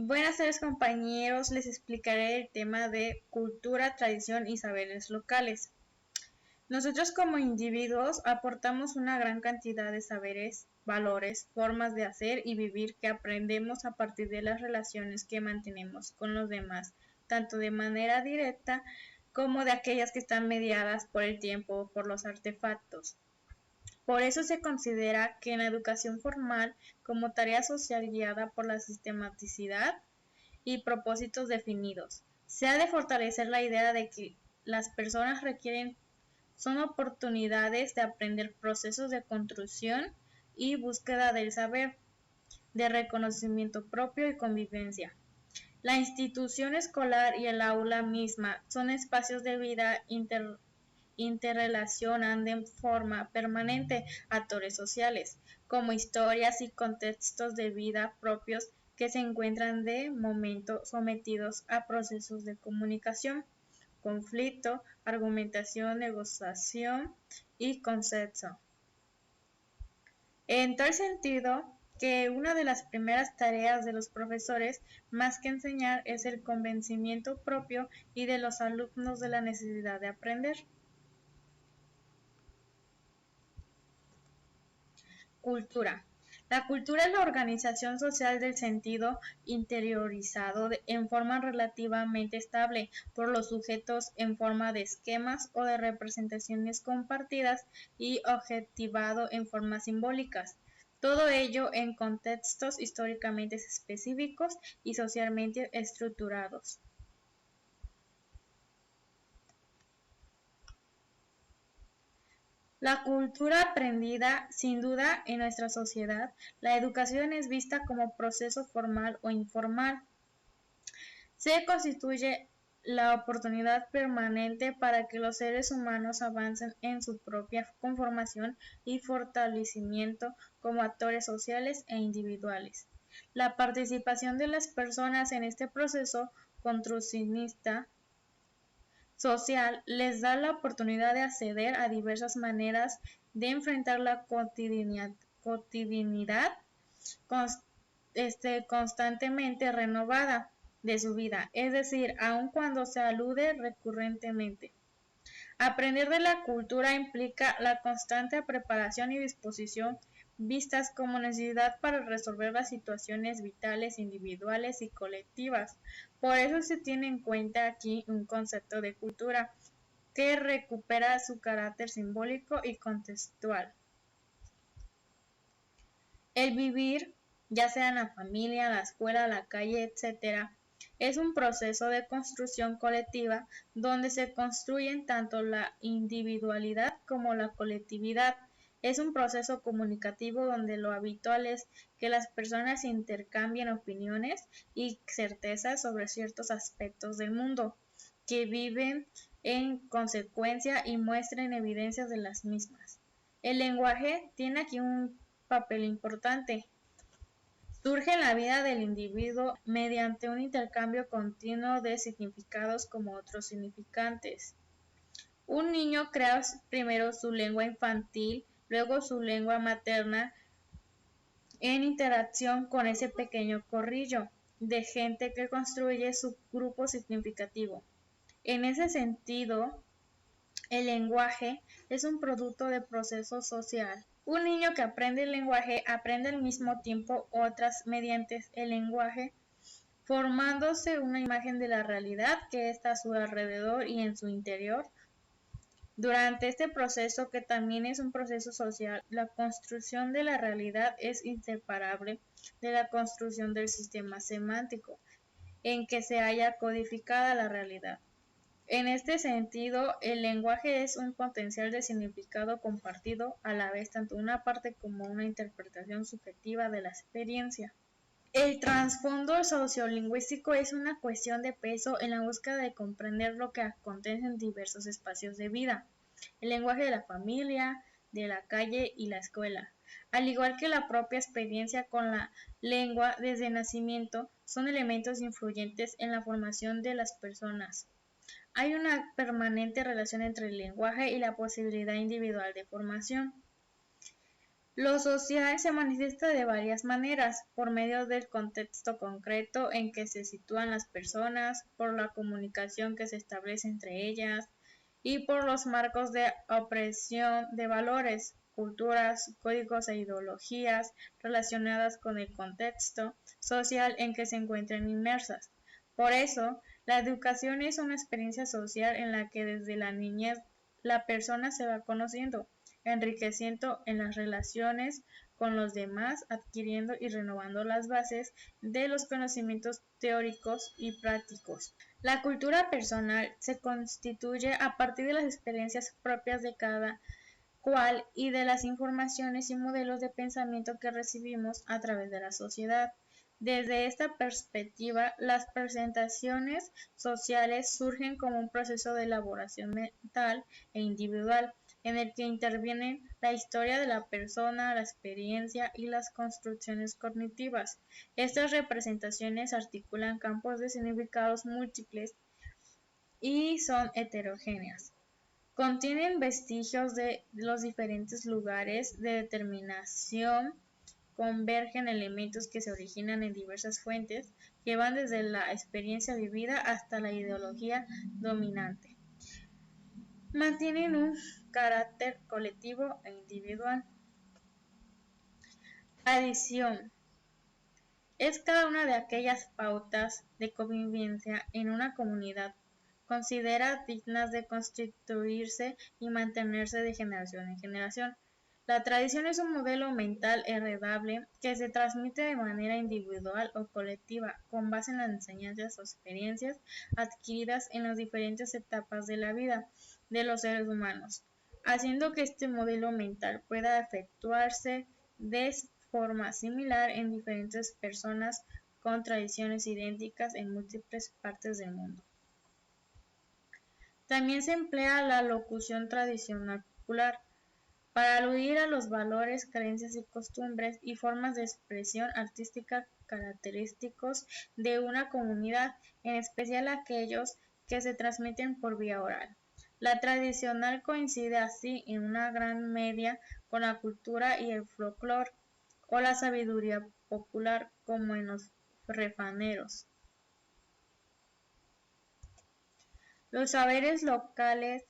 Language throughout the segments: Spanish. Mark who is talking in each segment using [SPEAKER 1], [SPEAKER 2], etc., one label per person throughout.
[SPEAKER 1] Buenas tardes compañeros, les explicaré el tema de cultura, tradición y saberes locales. Nosotros como individuos aportamos una gran cantidad de saberes, valores, formas de hacer y vivir que aprendemos a partir de las relaciones que mantenemos con los demás, tanto de manera directa como de aquellas que están mediadas por el tiempo o por los artefactos. Por eso se considera que en la educación formal, como tarea social guiada por la sistematicidad y propósitos definidos, se ha de fortalecer la idea de que las personas requieren son oportunidades de aprender procesos de construcción y búsqueda del saber, de reconocimiento propio y convivencia. La institución escolar y el aula misma son espacios de vida interrelacionan de forma permanente actores sociales, como historias y contextos de vida propios que se encuentran de momento sometidos a procesos de comunicación, conflicto, argumentación, negociación y consenso. En tal sentido, que una de las primeras tareas de los profesores, más que enseñar, es el convencimiento propio y de los alumnos de la necesidad de aprender. Cultura. La cultura es la organización social del sentido interiorizado en forma relativamente estable por los sujetos en forma de esquemas o de representaciones compartidas y objetivado en formas simbólicas. Todo ello en contextos históricamente específicos y socialmente estructurados. La cultura aprendida, sin duda, en nuestra sociedad, la educación es vista como proceso formal o informal. Se constituye la oportunidad permanente para que los seres humanos avancen en su propia conformación y fortalecimiento como actores sociales e individuales. La participación de las personas en este proceso construccionista social les da la oportunidad de acceder a diversas maneras de enfrentar la cotidianidad constantemente renovada de su vida, es decir, aun cuando se alude recurrentemente. Aprender de la cultura implica la constante preparación y disposición vistas como necesidad para resolver las situaciones vitales individuales y colectivas. Por eso se tiene en cuenta aquí un concepto de cultura que recupera su carácter simbólico y contextual. El vivir, ya sea en la familia, la escuela, la calle, etc., es un proceso de construcción colectiva donde se construyen tanto la individualidad como la colectividad. Es un proceso comunicativo donde lo habitual es que las personas intercambien opiniones y certezas sobre ciertos aspectos del mundo, que viven en consecuencia y muestren evidencias de las mismas. El lenguaje tiene aquí un papel importante. Surge en la vida del individuo mediante un intercambio continuo de significados como otros significantes. Un niño crea primero su lengua infantil, luego su lengua materna, en interacción con ese pequeño corrillo de gente que construye su grupo significativo. En ese sentido, el lenguaje es un producto de proceso social. Un niño que aprende el lenguaje aprende al mismo tiempo otras mediante el lenguaje, formándose una imagen de la realidad que está a su alrededor y en su interior. Durante este proceso, que también es un proceso social, la construcción de la realidad es inseparable de la construcción del sistema semántico en que se halla codificada la realidad. En este sentido, el lenguaje es un potencial de significado compartido, a la vez tanto una parte como una interpretación subjetiva de la experiencia. El trasfondo sociolingüístico es una cuestión de peso en la búsqueda de comprender lo que acontece en diversos espacios de vida. El lenguaje de la familia, de la calle y la escuela, al igual que la propia experiencia con la lengua desde nacimiento, son elementos influyentes en la formación de las personas. Hay una permanente relación entre el lenguaje y la posibilidad individual de formación. Lo social se manifiesta de varias maneras, por medio del contexto concreto en que se sitúan las personas, por la comunicación que se establece entre ellas y por los marcos de opresión de valores, culturas, códigos e ideologías relacionadas con el contexto social en que se encuentran inmersas. Por eso, la educación es una experiencia social en la que desde la niñez la persona se va conociendo, enriqueciendo en las relaciones con los demás, adquiriendo y renovando las bases de los conocimientos teóricos y prácticos. La cultura personal se constituye a partir de las experiencias propias de cada cual y de las informaciones y modelos de pensamiento que recibimos a través de la sociedad. Desde esta perspectiva, las presentaciones sociales surgen como un proceso de elaboración mental e individual, en el que intervienen la historia de la persona, la experiencia y las construcciones cognitivas. Estas representaciones articulan campos de significados múltiples y son heterogéneas. Contienen vestigios de los diferentes lugares de determinación, convergen elementos que se originan en diversas fuentes, que van desde la experiencia vivida hasta la ideología dominante. Mantienen un carácter colectivo e individual. Tradición. Es cada una de aquellas pautas de convivencia en una comunidad considera dignas de constituirse y mantenerse de generación en generación. La tradición es un modelo mental heredable que se transmite de manera individual o colectiva con base en las enseñanzas o experiencias adquiridas en las diferentes etapas de la vida de los seres humanos, haciendo que este modelo mental pueda efectuarse de forma similar en diferentes personas con tradiciones idénticas en múltiples partes del mundo. También se emplea la locución tradicional popular para aludir a los valores, creencias y costumbres y formas de expresión artística característicos de una comunidad, en especial aquellos que se transmiten por vía oral. La tradicional coincide así en una gran medida con la cultura y el folclore o la sabiduría popular, como en los refraneros. Los saberes locales,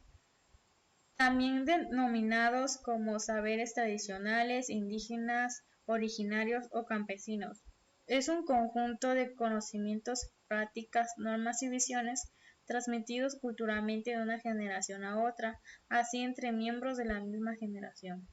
[SPEAKER 1] también denominados como saberes tradicionales, indígenas, originarios o campesinos, es un conjunto de conocimientos, prácticas, normas y visiones transmitidos culturalmente de una generación a otra, así entre miembros de la misma generación.